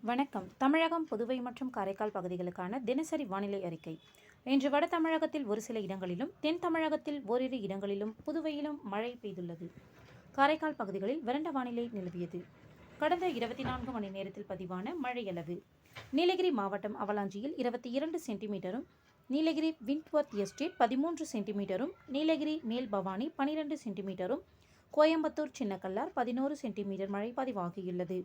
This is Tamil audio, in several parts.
வணக்கம். தமிழகம், புதுவை மற்றும் காரைக்கால் பகுதிகளுக்கான தினசரி வானிலை அறிக்கை. இன்று வட தமிழகத்தில் ஒரு சில இடங்களிலும், தென் தமிழகத்தில் ஓரிரு இடங்களிலும், புதுவையிலும் மழை பெய்துள்ளது. காரைக்கால் பகுதிகளில் வறண்ட வானிலை நிலவியது. கடந்த 24 மணி நேரத்தில் பதிவான மழையளவு: நீலகிரி மாவட்டம் அவலாஞ்சியில் 22 சென்டிமீட்டரும், நீலகிரி விண்ட்வர்த் எஸ்டேட் 13 சென்டிமீட்டரும், நீலகிரி மேல் பவானி 12 சென்டிமீட்டரும், கோயம்புத்தூர் சின்னக்கல்லார் 11 சென்டிமீட்டர் மழை பதிவாகியுள்ளது.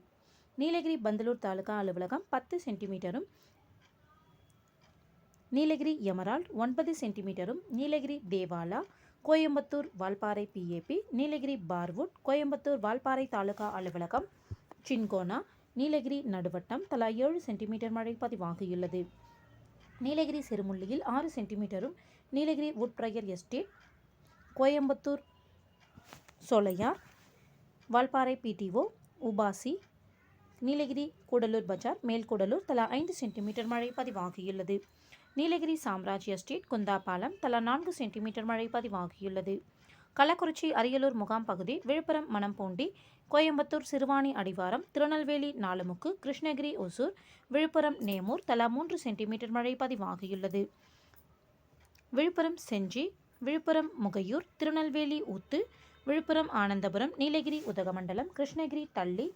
நீலகிரி பந்தலூர் தாலுகா அலுவலகம் 10 சென்டிமீட்டரும், நீலகிரி எமரால்ட் 9 சென்டிமீட்டரும், நீலகிரி தேவாலா, கோயம்புத்தூர் வால்பாறை பிஏபி, நீலகிரி பார்வுட், கோயம்புத்தூர் வால்பாறை தாலுகா அலுவலகம், சின்கோனா, நீலகிரி நடுவட்டம் தலா 7 சென்டிமீட்டர் மழை பதிவாகியுள்ளது. நீலகிரி சிறுமுள்ளியில் 6 சென்டிமீட்டரும், Nilgiri Woodbriar estate, Coimbatore Sholayar, Valparai PTO, UPASI, Nilgiri Gudalur bazaar, Melgudalur தலா 5 சென்டிமீட்டர் மழை பதிவாகியுள்ளது. நீலகிரி சாம்ராஜ் எஸ்டேட், குந்தாபாலம் தலா 4 சென்டிமீட்டர் மழை பதிவாகியுள்ளது. கள்ளக்குறிச்சி அரியலூர் முகாம் பகுதி, விழுப்புரம் மணம்பூண்டி, கோயம்புத்தூர் சிறுவாணி அடிவாரம், திருநெல்வேலி நாலுமுக்கு, கிருஷ்ணகிரி ஒசூர், விழுப்புரம் நேமூர் தலா 3 சென்டிமீட்டர் மழை பதிவாகியுள்ளது. விழுப்புரம் செஞ்சி, விழுப்புரம் முகையூர், திருநெல்வேலி ஊத்து, விழுப்புரம் ஆனந்தபுரம், நீலகிரி உதகமண்டலம், கிருஷ்ணகிரி தள்ளி,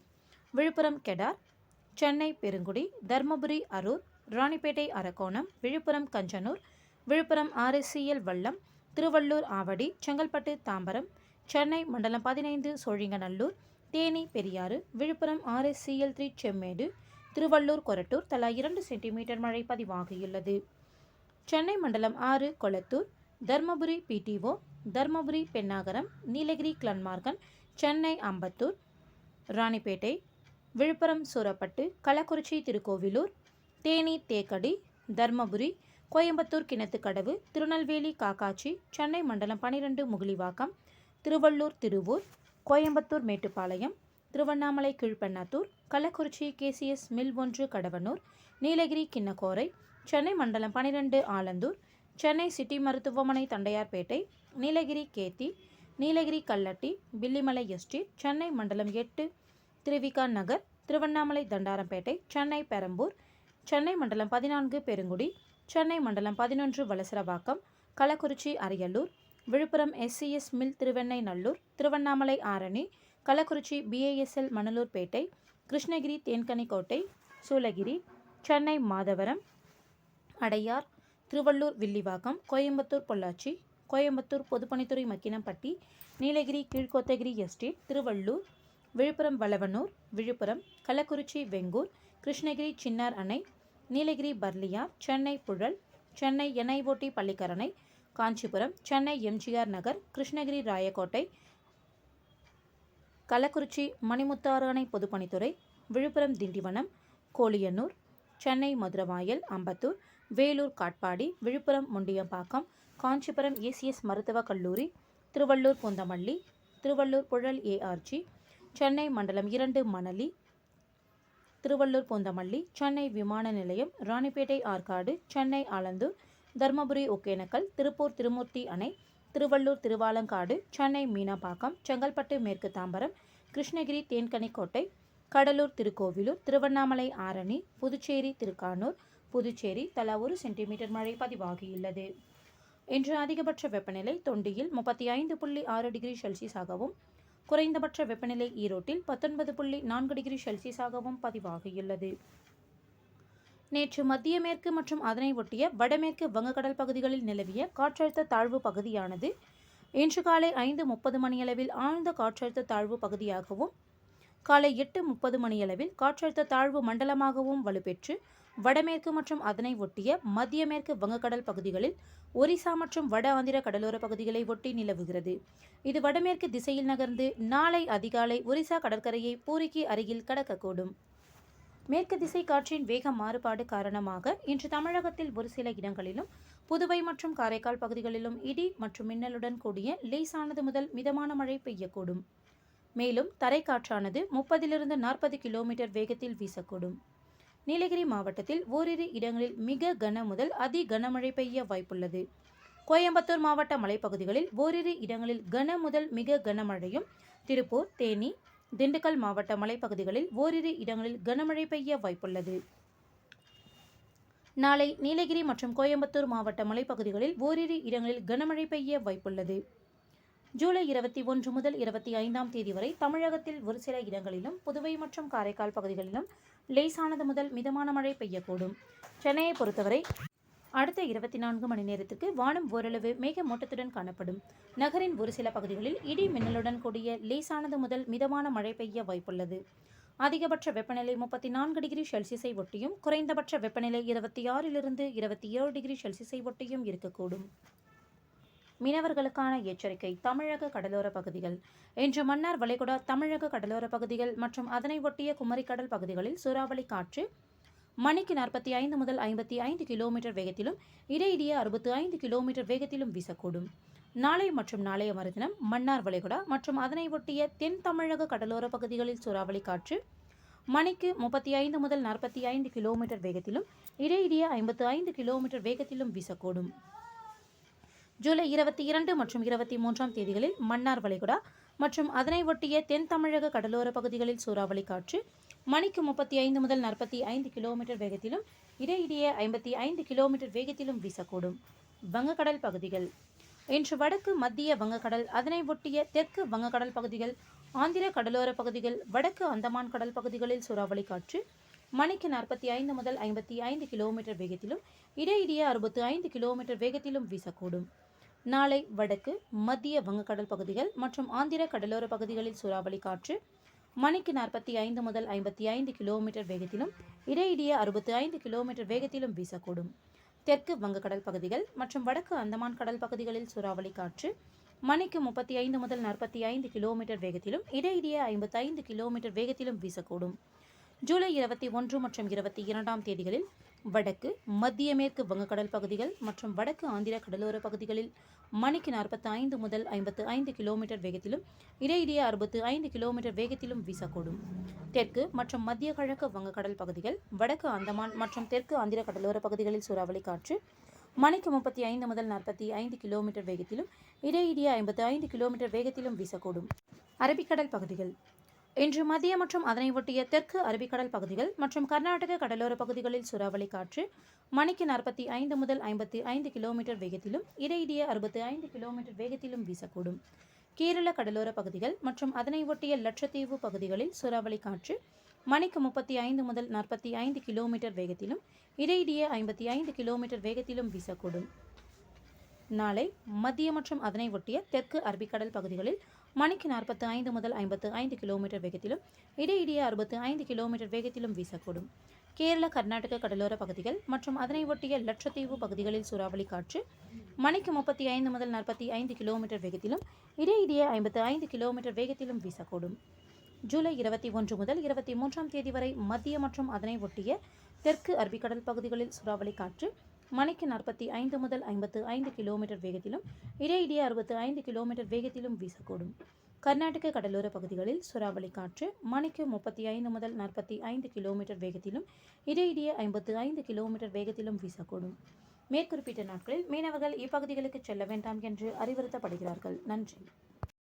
விழுப்புரம் கெடார், சென்னை பெருங்குடி, தர்மபுரி அரூர், ராணிப்பேட்டை அரக்கோணம், விழுப்புரம் கஞ்சனூர், விழுப்புரம் RSCL வல்லம், திருவள்ளூர் ஆவடி, செங்கல்பட்டு தாம்பரம், சென்னை மண்டலம் 15 சோழிங்கநல்லூர், தேனி பெரியாறு, விழுப்புரம் RSCL 3 செம்மேடு, திருவள்ளூர் கொரட்டூர் தலா 2 சென்டிமீட்டர் மழை பதிவாகியுள்ளது. சென்னை மண்டலம் 6 கொளத்தூர், தர்மபுரி பிடிஓ, தர்மபுரி பென்னாகரம், நீலகிரி கிளன்மார்கன், சென்னை அம்பத்தூர், ராணிப்பேட்டை, விழுப்புரம் சூரப்பட்டு, கள்ளக்குறிச்சி திருக்கோவிலூர், தேனி தேக்கடி, தர்மபுரி, கோயம்புத்தூர் கிணத்துக்கடவு, திருநெல்வேலி காக்காட்சி, சென்னை மண்டலம் 12 முகிலிவாக்கம், திருவள்ளூர் திருவூர், கோயம்புத்தூர் மேட்டுப்பாளையம், திருவண்ணாமலை கீழ்பெண்ணாத்தூர், கள்ளக்குறிச்சி KCS மில் 1 கடவனூர், நீலகிரி கிண்ணக்கோரை, சென்னை மண்டலம் 12 ஆலந்தூர், சென்னை சிட்டி மருத்துவமனை தண்டையார்பேட்டை, நீலகிரி கேத்தி, நீலகிரி கல்லட்டி, வில்லிமலை எஸ்டேட், சென்னை மண்டலம் 8 திருவிகா நகர், திருவண்ணாமலை தண்டாரம்பேட்டை, சென்னை பெரம்பூர், சென்னை மண்டலம் 14 பெருங்குடி, சென்னை மண்டலம் 11 Valasaravakkam, Kallakurichi Ariyalur, Villupuram SCS mill Thiruvennainallur, Tiruvannamalai Arani, Kallakurichi BASL Manalurpet, Krishnagiri Denkanikottai, Soolagiri, Chennai Madhavaram, Adyar, Tiruvallur Villivakkam, Coimbatore Pollachi, Coimbatore பொதுப்பணித்துறை மக்கினம்பட்டி, நீலகிரி கீழ்கோத்தகிரி எஸ்டேட், திருவள்ளூர், விழுப்புரம் வளவனூர், விழுப்புரம், கள்ளக்குறிச்சி வெங்கூர், கிருஷ்ணகிரி சின்னார் அணை, நீலகிரி பர்லியார், சென்னை புழல், சென்னை NIOT பள்ளிக்கரணை, காஞ்சிபுரம், சென்னை MGR நகர், கிருஷ்ணகிரி ராயக்கோட்டை, கள்ளக்குறிச்சி மணிமுத்தாறு அணை பொதுப்பணித்துறை, விழுப்புரம் திண்டிவனம், கோலியனூர், சென்னை மதுரவாயல், அம்பத்தூர், வேலூர் காட்பாடி, விழுப்புரம் முண்டியம்பாக்கம், காஞ்சிபுரம் ACS மருத்துவக் கல்லூரி, திருவள்ளூர் பூந்தமல்லி, திருவள்ளூர் புழல் ARG, சென்னை மண்டலம் 2 மணலி, திருவள்ளூர் பூந்தமல்லி, சென்னை விமான நிலையம், ராணிப்பேட்டை ஆற்காடு, சென்னை ஆலந்தூர், தர்மபுரி ஒகேனக்கல், திருப்பூர் திருமூர்த்தி அணை, திருவள்ளூர் திருவாலங்காடு, சென்னை மீனம்பாக்கம், செங்கல்பட்டு மேற்கு தாம்பரம், கிருஷ்ணகிரி தேன்கனிக்கோட்டை, கடலூர் திருக்கோவிலூர், திருவண்ணாமலை ஆரணி, புதுச்சேரி திருக்கானூர், புதுச்சேரி தலா 1 சென்டிமீட்டர் மழை பதிவாகியுள்ளது. இன்று அதிகபட்ச வெப்பநிலை தொண்டியில் 35.6 டிகிரி செல்சியஸாகவும், குறைந்தபட்ச வெப்பநிலை ஈரோட்டில் 19.4 டிகிரி செல்சியஸாகவும் பதிவாகியுள்ளது. நேற்று மத்திய மேற்கு மற்றும் அதனை ஒட்டிய வடமேற்கு வங்கக்கடல் பகுதிகளில் நிலவிய காற்றழுத்த தாழ்வு பகுதியானது இன்று காலை 5:30 மணியளவில் ஆழ்ந்த காற்றழுத்த தாழ்வு பகுதியாகவும், காலை 8:30 மணியளவில் காற்றழுத்த தாழ்வு மண்டலமாகவும் வலுப்பெற்று வடமேற்கு மற்றும் அதனை ஒட்டிய மத்திய மேற்கு வங்கக்கடல் பகுதிகளில் ஒரிசா மற்றும் வட ஆந்திர கடலோர பகுதிகளை ஒட்டி நிலவுகிறது. இது வடமேற்கு திசையில் நகர்ந்து நாளை அதிகாலை ஒரிசா கடற்கரையை பூரிக்கு அருகில் கடக்கக்கூடும். மேற்கு திசை காற்றின் வேக மாறுபாடு காரணமாக இன்று தமிழகத்தில் ஒரு சில இடங்களிலும், புதுவை மற்றும் காரைக்கால் பகுதிகளிலும் இடி மற்றும் மின்னலுடன் கூடிய லேசானது முதல் மிதமான மழை பெய்யக்கூடும். மேலும் தரைக்காற்றானது 30 - 40 கிலோமீட்டர் வேகத்தில் வீசக்கூடும். நீலகிரி மாவட்டத்தில் ஓரிரு இடங்களில் மிக கன முதல் அதி கனமழை பெய்ய வாய்ப்புள்ளது. கோயம்புத்தூர் மாவட்ட மலைப்பகுதிகளில் ஓரிரு இடங்களில் கன முதல் மிக கனமழையும், திருப்பூர், தேனி, திண்டுக்கல் மாவட்ட மலைப்பகுதிகளில் ஓரிரு இடங்களில் கனமழை பெய்ய வாய்ப்புள்ளது. நாளை நீலகிரி மற்றும் கோயம்புத்தூர் மாவட்ட மலைப்பகுதிகளில் ஓரிரு இடங்களில் கனமழை பெய்ய வாய்ப்புள்ளது. ஜூலை 21 முதல் 25ஆம் தேதி வரை தமிழகத்தில் ஒரு சில இடங்களிலும், புதுவை மற்றும் காரைக்கால் பகுதிகளிலும் லேசானது முதல் மிதமான மழை பெய்யக்கூடும். சென்னையை பொறுத்தவரை அடுத்த 24 மணி நேரத்திற்கு வானம் ஓரளவு மேகமூட்டத்துடன் காணப்படும். நகரின் ஒரு சில பகுதிகளில் இடி மின்னலுடன் கூடிய லேசானது முதல் மிதமான மழை பெய்ய வாய்ப்புள்ளது. அதிகபட்ச வெப்பநிலை 34 டிகிரி செல்சியஸை ஒட்டியும், குறைந்தபட்ச வெப்பநிலை 26லிருந்து 27 டிகிரி செல்சியஸை ஒட்டியும் இருக்கக்கூடும். மீனவர்களுக்கான எச்சரிக்கை. தமிழக கடலோர பகுதிகள். இன்று மன்னார் வளைகுடா தமிழக கடலோர பகுதிகள் மற்றும் அதனை ஒட்டிய குமரிக்கடல் பகுதிகளில் சூறாவளி காற்று மணிக்கு 45 முதல் 55 கிலோமீட்டர் வேகத்திலும், இடையிடையே 65 கிலோமீட்டர் வேகத்திலும் வீசக்கூடும். நாளை மற்றும் நாளைய மறுதினம் மன்னார் வளைகுடா மற்றும் அதனை ஒட்டிய தென் தமிழக கடலோர பகுதிகளில் சூறாவளி காற்று மணிக்கு 35 முதல் 45 கிலோமீட்டர் வேகத்திலும், இடையிடையே 55 கிலோமீட்டர் வேகத்திலும் வீசக்கூடும். ஜூலை 22 மற்றும் 23ஆம் தேதிகளில் மன்னார் வளைகுடா மற்றும் அதனை ஒட்டிய தென் தமிழக கடலோர பகுதிகளில் சூறாவளி காற்று மணிக்கு 35 முதல் 45 கிலோமீட்டர் வேகத்திலும், இடையிடையே 55 கிலோமீட்டர் வேகத்திலும் வீசக்கூடும். வங்கக்கடல் பகுதிகள். இன்று வடக்கு மத்திய வங்கக்கடல், அதனை ஒட்டிய தெற்கு வங்கக்கடல் பகுதிகள், ஆந்திர கடலோர பகுதிகள், வடக்கு அந்தமான் கடல் பகுதிகளில் சூறாவளி காற்று மணிக்கு 45 முதல் 55 கிலோமீட்டர் வேகத்திலும், இடையிடையே 65 கிலோமீட்டர் வேகத்திலும் வீசக்கூடும். நாளை வடக்கு மத்திய வங்கக்கடல் பகுதிகள் மற்றும் ஆந்திர கடலோர பகுதிகளில் சூறாவளி காற்று மணிக்கு 45 முதல் 55 கிலோமீட்டர் வேகத்திலும், இடையிடையே 65 கிலோமீட்டர் வேகத்திலும் வீசக்கூடும். தெற்கு வங்கக்கடல் பகுதிகள் மற்றும் வடக்கு அந்தமான் கடல் பகுதிகளில் சூறாவளி காற்று மணிக்கு 35 முதல் 45 கிலோமீட்டர் வேகத்திலும், இடையிடையே 55 கிலோமீட்டர் வேகத்திலும் வீசக்கூடும். ஜூலை 21 மற்றும் 22ஆம் தேதிகளில் வடக்கு மத்திய மேற்கு வங்கக்கடல் பகுதிகள் மற்றும் வடக்கு ஆந்திர கடலோர பகுதிகளில் மணிக்கு 45 முதல் 55 கிலோமீட்டர் வேகத்திலும், இடையிடையே 65 கிலோமீட்டர் வேகத்திலும் வீசக்கூடும். தெற்கு மற்றும் மத்திய கிழக்கு வங்கக்கடல் பகுதிகள், வடக்கு அந்தமான் மற்றும் தெற்கு ஆந்திர கடலோர பகுதிகளில் சூறாவளி காற்று மணிக்கு 35 முதல் 45 கிலோமீட்டர் வேகத்திலும், இடையிடையே 55 கிலோமீட்டர் வேகத்திலும் வீசக்கூடும். அரபிக்கடல் பகுதிகள். இன்று மத்திய மற்றும் அதனை ஒட்டிய தெற்கு அரபிக்கடல் பகுதிகள் மற்றும் கர்நாடக கடலோர பகுதிகளில் சூறாவளி காற்று மணிக்கு 45 முதல் 55 கிலோமீட்டர் வேகத்திலும், இடையிடையே 65 கிலோமீட்டர் வேகத்திலும் வீசக்கூடும். கேரள கடலோர பகுதிகள் மற்றும் அதனை ஒட்டிய லட்சத்தீவு பகுதிகளில் சூறாவளி காற்று மணிக்கு 35 முதல் 45 கிலோமீட்டர் வேகத்திலும், இடையிடையே 55 கிலோமீட்டர் வேகத்திலும் வீசக்கூடும். நாளை மத்திய மற்றும் அதனை ஒட்டிய தெற்கு அரபிக்கடல் பகுதிகளில் மணிக்கு 45 முதல் 55 கிலோமீட்டர் வேகத்திலும், இடையிடையே 65 கிலோமீட்டர் வேகத்திலும் வீசக்கூடும். கேரள கர்நாடக கடலோர பகுதிகள் மற்றும் அதனை ஒட்டிய லட்சத்தீவு பகுதிகளில் சூறாவளி காற்று மணிக்கு 35 முதல் 45 கிலோமீட்டர் வேகத்திலும், இடையிடையே 55 கிலோமீட்டர் வேகத்திலும் வீசக்கூடும். ஜூலை 21 முதல் 23ஆம் தேதி வரை மத்திய மற்றும் அதனை ஒட்டிய தெற்கு அரபிக்கடல் பகுதிகளில் சூறாவளி காற்று மணிக்கு 45 முதல் 55 கிலோமீட்டர் வேகத்திலும், இடையிடையே 65 கிலோமீட்டர் வேகத்திலும் வீசக்கூடும். கர்நாடக கடலோர பகுதிகளில் சூறாவளி காற்று மணிக்கு 35 முதல் 45 கிலோமீட்டர் வேகத்திலும், இடையிடையே 55 கிலோமீட்டர் வேகத்திலும் வீசக்கூடும். மேற்குறிப்பிட்ட நாட்களில் மீனவர்கள் இப்பகுதிகளுக்கு செல்ல வேண்டாம் என்று அறிவுறுத்தப்படுகிறார்கள். நன்றி.